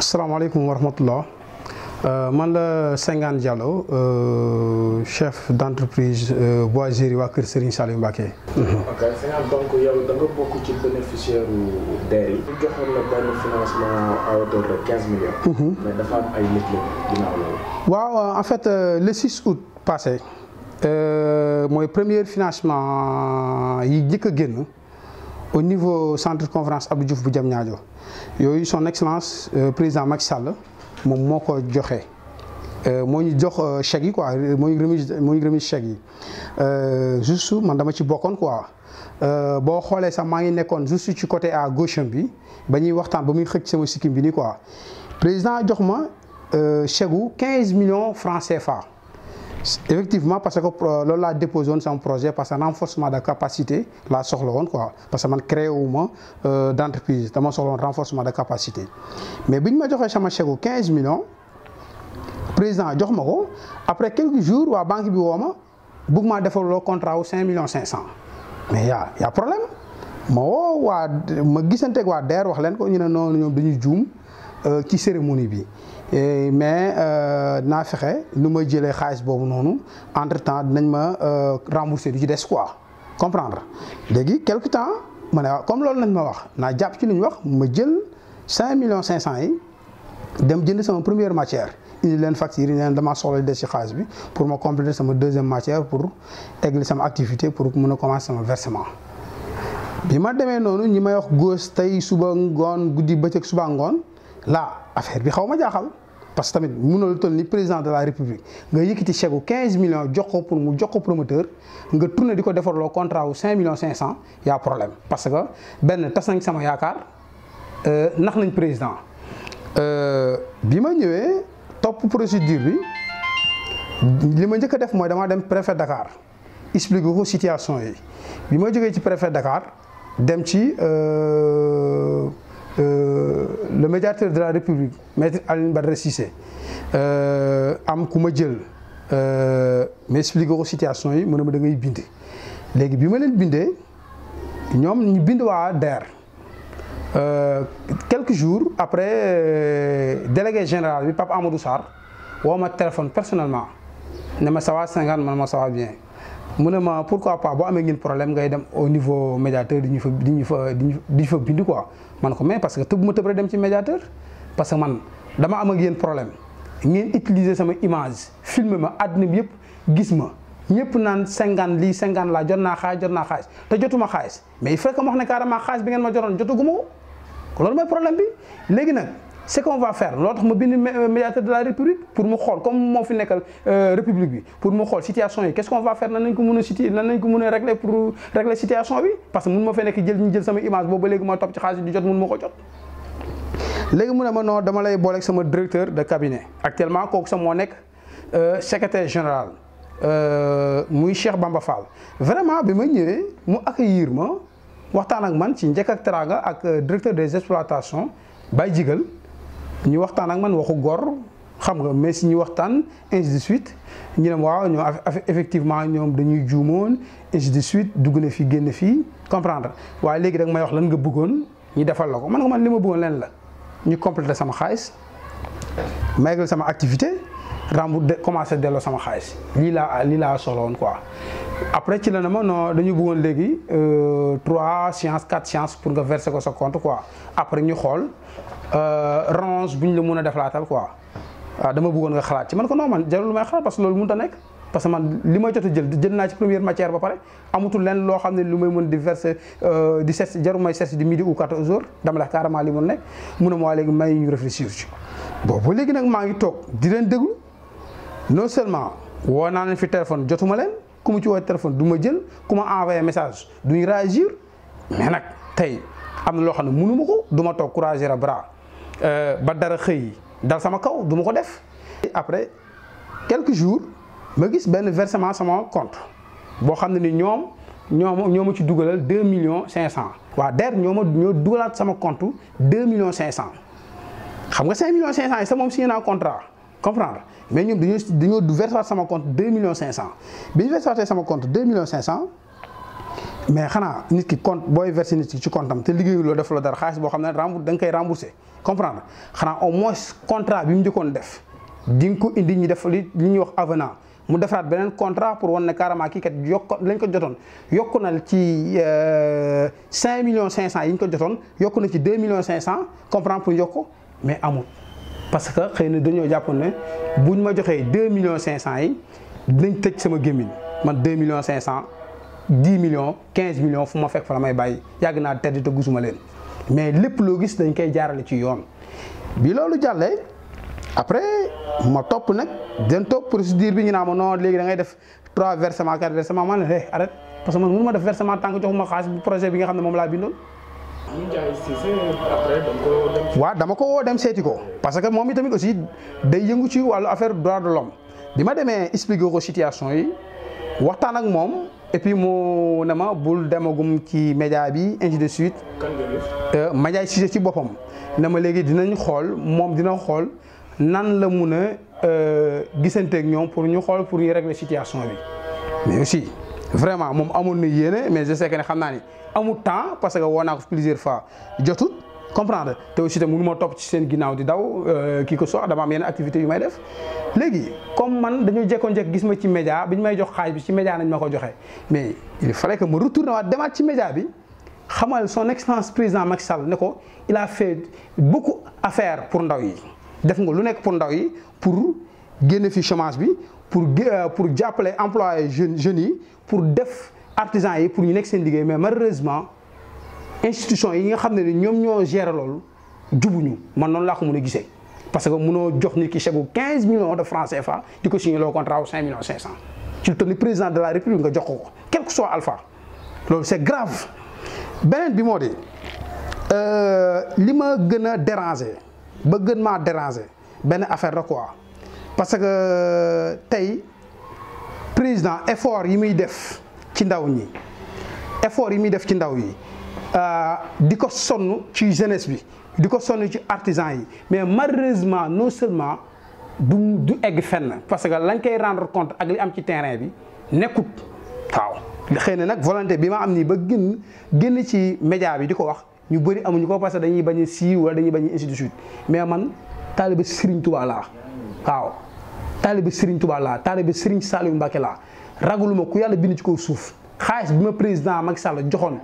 asalaamaaleykum wa rahmatullah man la Senghane Diallo chef d'entreprise boiserie waa Kër Serigne Saliou Mbacké. ok Senghane donc yow da nga bokk ci bénéficiaire DER yi. ñu joxoon la benn financement à hauteur de 15 millions. mais dafa am ay nit la ginnaaw loolu. waaw en fait le 6 août passé mooy premier financement yi njëkk a génn au niveau centre de conférence Abdou Diouf bu Diamniadio yooyu son excellence président Macky Sall moom moo ko joxe moo ñu jox chèques yi quoi moo ñu remise chèques yi juste man dama ci bokkoon quoi boo xoolee sax maa ngi nekkoon juste ci côté à gauche bi ba ñuy waxtaan ba muy xëcc sama sikkim bi nii quoi président jox ma chèque gu 15 millions francs CFA. Effectivement parce que loolu laa déposé woon sama projet parce que renforcement de capacité laa soxla woon quoi parce que man créé wu ma d'entreprise dama soxla woon renforcement de capacité mais bi ñu ma joxee sama chèque 15 millions président jox ma ko après quelques jours waa banque bi woo ma bëgg maa defaloo contrat wu 5 millions 500 mais y a problème ma woo waa ma gisanteeg waa DER wax leen ko ñu ne noonu ñoom dañuy juum ci cérémonie bi. Mais naa fexe nu ma jëlee xaalis boobu noonu entre temps dinañ ma rembourser du ci des quoi comprendre léegi quelque temps ma ne waaw comme loolu lañ ma wax naa jàpp ci li ñu wax ma jël 5 millions 500 yi dem jënd sama première matière indi leen facture yi leen damaa soxla des ci xaalis bi pour ma compléter sama deuxième matière pour eggali sama activité pour mën a commencer sama versement. bi ma demee noonu ñi may wax gauche tey suba ngoon guddi bëccëg suba ngoon là affaire bi xaw ma jaaxal. parce que tamit mënoo lu toll ni président de la république nga yëkkati chèque gu 15 millions jox ko pour mu jox ko promoteur nga tourné di ko defarloo contrat wu 5 millions 500 y a problème. parce que benn tas nañ sama yaakaar nax nañ président bi ma ñëwee topp procédure bi li ma njëkk a def mooy damaa dem préfet Dakar expliqué ko situation yi bi ma jógee ci préfet Dakar dem ci. Le médiateur de la République maître Alioune Badara Cissé am ku ma jël ma expliqué ko situation yi mu ne ma da ngay bind léegi bi ma leen bindee ñoom ñu bind waa DER quelques jours après délégué général bi Pape Amadou Sarr woo ma téléphone personnellement ne ma ça va Senghane man ma ça va bien mu ne ma pourquoi pas boo amee ngeen problème ngay dem au niveau médiateur di ñu fa bind quoi man ko mais parce que tëb ma tëb rek dem ci médiateur parce que man dama am ak yéen problème ngeen utiliser sama image filmer ma àdduna bi yëpp gis ma ñëpp naan Senghane lii Senghane laa jot naa xaalis te jotuma xaalis mais il faut que ma wax ne carrément xaalis bi ngeen ma jotoon jotaguma ko loolu mooy problème bi léegi nag ce qu'on va faire loolu tax ma bind médiateur de la république pour mu xool comme moo fi nekkal république bi pour mu xool situation yi qu'est-ce qu'on va faire nan nañ ko mën a régler pour régler situation bi parce que mun ma fee nekk ñu jël sama image boobu ba léegi ma topp ci xaalis di jot mun ma ko jot léegi mu ne ma non dama lay booleeg sama directeur de cabinet actuellement kooku sax moo nekk secrétaire général muy Cheikh Bamba Fall vraiment bi ma ñëwee mu accueillir ma waxtaan ak man ci njëkk ak teraanga ak directeur des exploitations Baye Jigal ñu waxtaan ak man waxu gor xam nga mais si ñu waxtaan ainsi de suite ñu ne waaw ñoom effectivement ñoom dañuy juumoon ainsi de suite dugg na fii génn fii comprendre waaye léegi rek may wax lan nga bëggoon ñu defal la ko man li ma bëggoon leen la ñu compléter sama xaalis ma eggal sama activité commencé delloo sama xaalis lii laa soxla woon quoi après ci la ne ma non dañu bëggoon léegi 3 séances 4 séances pour nga verser ko sa compte quoi après ñu xool range bu ñu la mën a deflaatal quoi waaw dama bëggoon nga xalaat ci man ko non man jarul lu may xalaat parce que loolu mënut a nekk parce que man li ma jot a jël naa ci première matière ba pare amatul leen loo xam ne lu may mën di verser di set jarul may set di midi ou 14 heures dama la carrément li mu nekk mu ne ma waa léegi may ñu réfléchir ci boobu léegi nag maa ngi toog di leen déglu non seulement woo naa leen fi téléphone jotuma leen ku mu ci woo téléphone du ma jël ku ma envoyé message duñu réagir mais nag tey am na loo xam ne mënu ma ko du ma toog courager à bras ba dara xëy dal sama kaw du ma ko def. après quelques jours ma gis benn versement sama compte boo xam ne ni ñoo ma ci dugalal 2 millions 500 waa DER ñoo dugalaat sama compte 2 millions 500 xam nga 5 millions 500 yi sa moom signé naa contrat comprendre mais ñoom dañoo verser sama compte 2 millions 500 bi ñu verser sama compte 2 millions 500 mais xanaa nit ki compte booy versé nit ki ci compte am te liggéeyuloo def la dara xaalis boo xam ne da nga koy remboursé comprendre xanaa au moins contrat bi mu njëkkoon def di nga ko indi ñu def li ñuy wax avenant mu defaraat beneen contrat pour wan ne carrément kii kat yokk lañ ko jotoon yokku na ci 5 millions 500 yi ñu ko jotoon yokku na ci 2 millions 500 comprendre pour yokk mais amul. parce que xëy na dañoo jàpp ne buñ ma joxee 2 millions 500 yi dinañ tëj sama gémmiñ man 2 millions 500 10 millions 15 millions fu ma fekk fa la may bàyyi yàgg naa tedd te gisuma leen mais lépp loo gis dañ koy jaarale ci yoon bi loolu jàllee. après ma topp nag den topp procédure bi ñu naa ma non léegi da ngay def 3 versements 4 versements man ne arrête parce que man mënu ma def versement tant que joxuma xaalis bu projet bi nga xam ne moom laa bindoon. waaw dama ko woo dem seeti ko parce que moom itamit aussi day yëngu ci wàllu affaire droit de l'homme bi ma demee expliquer ko situation yi waxtaan ak moom et puis mu ne ma bul demagum ci média bi ainsi de suite. média Cissé ci boppam ne ma léegi dinañ xool moom dina xool. nan la mun a gisanteeg ñoom pour ñu xool pour ñu régler situation bi mais aussi vraiment moom amoon na yéene mais je sais que ne xam naa ni amul temps parce que woo naa ko plusieurs fois jotut comprendre te aussi te mënu ma topp ci seen ginnaaw di daw kii ko sox dama am yenn activité yu may def léegi comme man dañoo jekkoon-jekk gis ma ci média bi ñu may jox xaalis bi ci média nañ ma ko joxe mais il fallait que ma retourné waat demaat ci média bi xamal son excellence président Macky Sall ne ko il a fait beaucoup affaire pour ndaw yi def nga lu nekk pour ndaw yi pour génne fi chômage bi pour jàppale employé jeunes yi pour def artisans yi pour ñu nekk seen liggéey mais malheureusement institution yi nga xam ne ni ñoom ñoo gérer loolu jubuñu man noonu laa ko mën a gisee parce que mënoo jox nit ki chèque bu 15 millions de francs CFA di ko signé loo contrat wu 5 millions 500 ci lu toll ni président de la république nga jox ko quel que soit alpha loolu c'est grave beneen bi moo di li ma gën a déranger ba gën maa déranger benn affaire la quoi parce que tey président effort yi muy def ci ndaw ñi effort yi muy def ci ndaw yi di ko sonn ci jeunesse bi di ko sonn ci artisans yi mais malheureusement non seulement du egg fenn parce que lañ koy rendre compte ak li am ci terrain bi nekkut waaw xëy na nag volonté bi ma am nii ba génn ci média bi di ko wax ñu bëri amuñu ko parce que dañuy bañ a siiw wala dañuy bañ a ainsi de suite mais man taalibe Serigne Touba laa waaw taalibe Serigne Touba laa taalibe Serigne Saliou Mbacké laa ragaluma ku yàlla bind ci kaw suuf xaalis bi ma président Macky Sall joxoon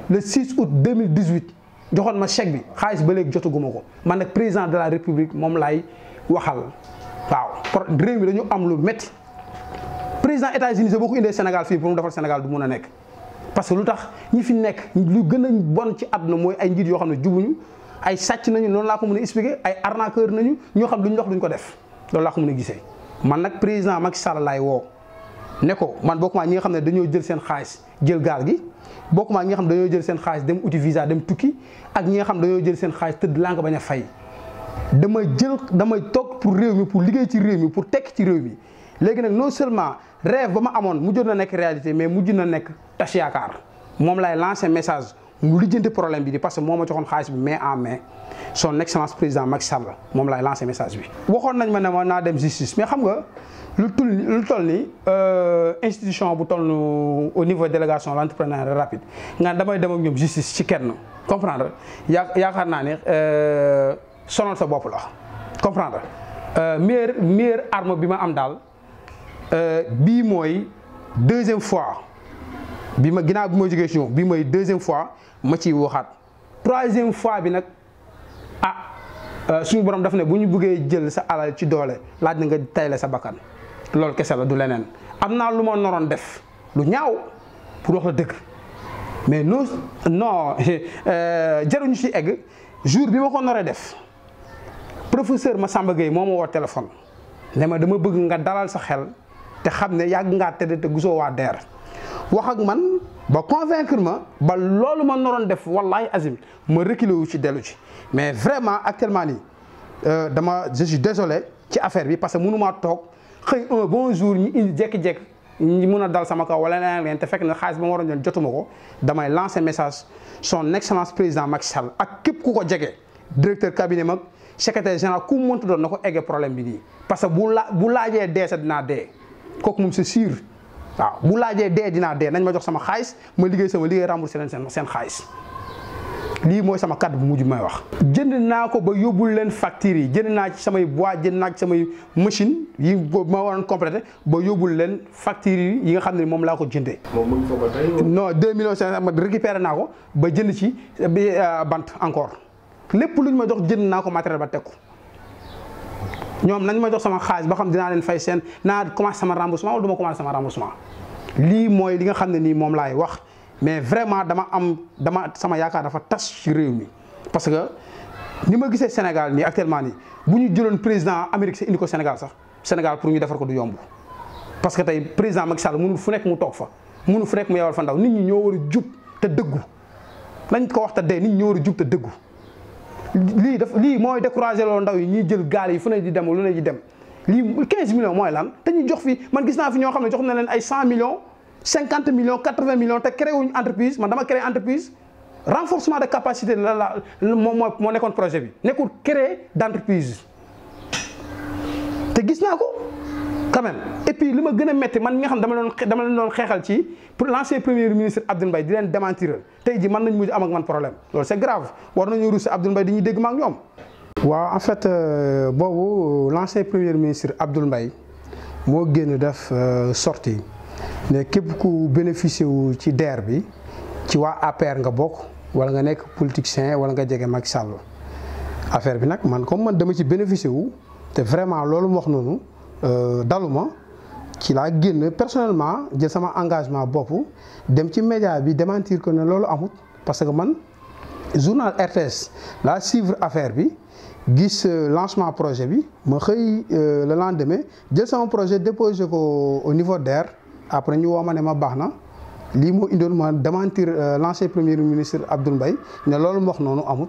le 6 août 2018 joxoon ma chèque bi xaalis ba léegi jotaguma ko man nag président de la république moom laay waxal waaw réew mi dañu am lu métti président États-Unis boo ko indee Sénégal fii pour mu defal Sénégal du mun a nekk. parce que lu tax ñi fi nekk lu gën a bon ci àdduna mooy ay njiit yoo xam ne jubuñu ay sàcc nañu loolu laa ko mën a expliquer ay arnaqueur nañu ñoo xam lu ñu wax duñ ko def loolu laa ko mën a gisee man nag président Macky Sall laay woo ne ko man bokkuma ñi nga xam ne dañoo jël seen xaalis jël gaal gi bokkuma ñi nga xam ne dañoo jël seen xaalis dem uti visa dem tukki ak ñi nga xam dañoo jël seen xaalis tëdd laa nga bañ a fay damay toog pour réew mi pour liggéey ci réew mi pour tekk ci réew mi léegi nag non seulement rêve ba ma amoon mujjoon na nekk réalité mais mujj na nekk tas yaakaar moom lay lancer message mu lijjanti problème bi di parce que moo ma joxoon xaalis bi main en main son excellence président Macky Sall moom lay lancer message bi. waxoon nañ ma ne ma naa dem justice mais xam nga lu toll ni institution bu toll au niveau délégation l'entrepreneuriat rapide nga damay dem ak ñoom justice ci kenn comprendre yaakaar naa ne sonal sa bopp la comprendre meilleure arme bi ma am daal. bii mooy deuxième fois bi ma ginnaaw bi ma jógee ci moom bii mooy deuxième fois ma ciy waxaat troisième fois bi nag suñu borom daf ne bu ñu bëggee jël sa alal ci doole laaj na nga tayle sa bakkan loolu kese la du leneen am naa lu ma noroon def lu ñaaw pour wax la dëgg mais non jaruñu ci egg jour bi ma ko noree def professeur Massamba Gueye moo ma woo téléphone ne ma dama bëgg nga dalal sa xel te xam ne yàgg ngaa tëdd te gisoo waa DER wax ak man ba convaincre ma ba loolu ma noroon def wallahi azim ma reculé wu ci dellu ci mais vraiment actuellement nii je suis désolé ci affaire bi parce que mënumaa toog xëy un bon jour ñu indi jékki-jékki ñi mun a dal sama kaw wala leneen te fekk na xaalis ba ma waroon jël jotuma ko damay lancer message son excellence président Macky Sall ak képp ku ko jege directeur cabinet mag secrétaire général ku mu mënta doon na ko eggee problème bi nii parce que bu laajee dee sa dinaa dee kooku moom c'est sûr waaw bu laajee dee dinaa dee nañ ma jox sama xaalis ma liggéey sama liggéey remboursé leen seen xaalis lii mooy sama kàddu bu mujj may wax. jënd naa ko ba yóbbul leen factures yi jënd naa ci samay boîte jënd naa ci samay machine yi ma waroon complété ba yóbbul leen factures yi nga xam ne moom laa ko jëndee. moom mu ngi fa ba tey. non 2 millions 500 ma récupéré naa ko ba jënd ci bant encore lépp lu ñu ma jox jënd naa ko matériel ba teg ko ñoom nañ ma jox sama xaalis ba xam dinaa leen fay seen naa commencé sama remboursement wala du ma commencé sama remboursement lii mooy li nga xam ne nii moom laay wax. mais vraiment sama yaakaar dafa tas ci réew mi parce que ni ma gisee Sénégal nii actuellement nii bu ñu jëloon président Amérique sa indi ko Sénégal sax Sénégal pour ñu defar ko du yomb parce que tey président Macky Sall mënul fu nekk mu toog fa mënul fu nekk mu yewal fa ndaw nit ñi ñoo war a jub te dëggu nañ ko wax te dee nit ñi ñoo war a jub te dëggu lii mooy découragé loo ndaw yi ñuy jël gaal yi fu ne di dem lu ne di dem lii 15 millions mooy lan te ñu jox fi man gis naa fi ñoo xam ne jox na leen ay 100 millions 50 millions 80 millions te créé wuñ entreprise man dama créé entreprise renforcement de capacité moo nekkoon projet bi nekkul créer d'entreprise te gis naa ko quand même et puis li ma gën a métti man mi nga xam dama leen doon xeexal ci pour l'ancien premier ministre Abdoul Mbaye di leen démentir tey ji mën nañ mujj am ak man problème loolu c'est grave war nañu ruus Abdoul Mbaye dañuy dégg ma ak ñoom. waaw en fait boobu l'ancien premier ministre Abdoul Mbaye moo génn def sortie ne képp ku bénéficié wu ci DER bi ci waa APR nga bokk wala nga nekk politicien wala nga jege Macky Sall affaire bi nag man comme man dama ci bénéficié wu te vraiment loolu mu wax noonu daluma ci laa génn personnellement jël sama engagement bopp dem ci média bi démentir que ne loolu amut parce que man journal RTS laa suivre affaire bi gis lancement projet bi ma xëy le lendemain jël sama projet déposé ko au niveau DER. après ñu woo ma ne ma baax na lii moo indoon ma démentir l'ancien premier ministre Abdoul Mbaye ne loolu mu wax noonu amut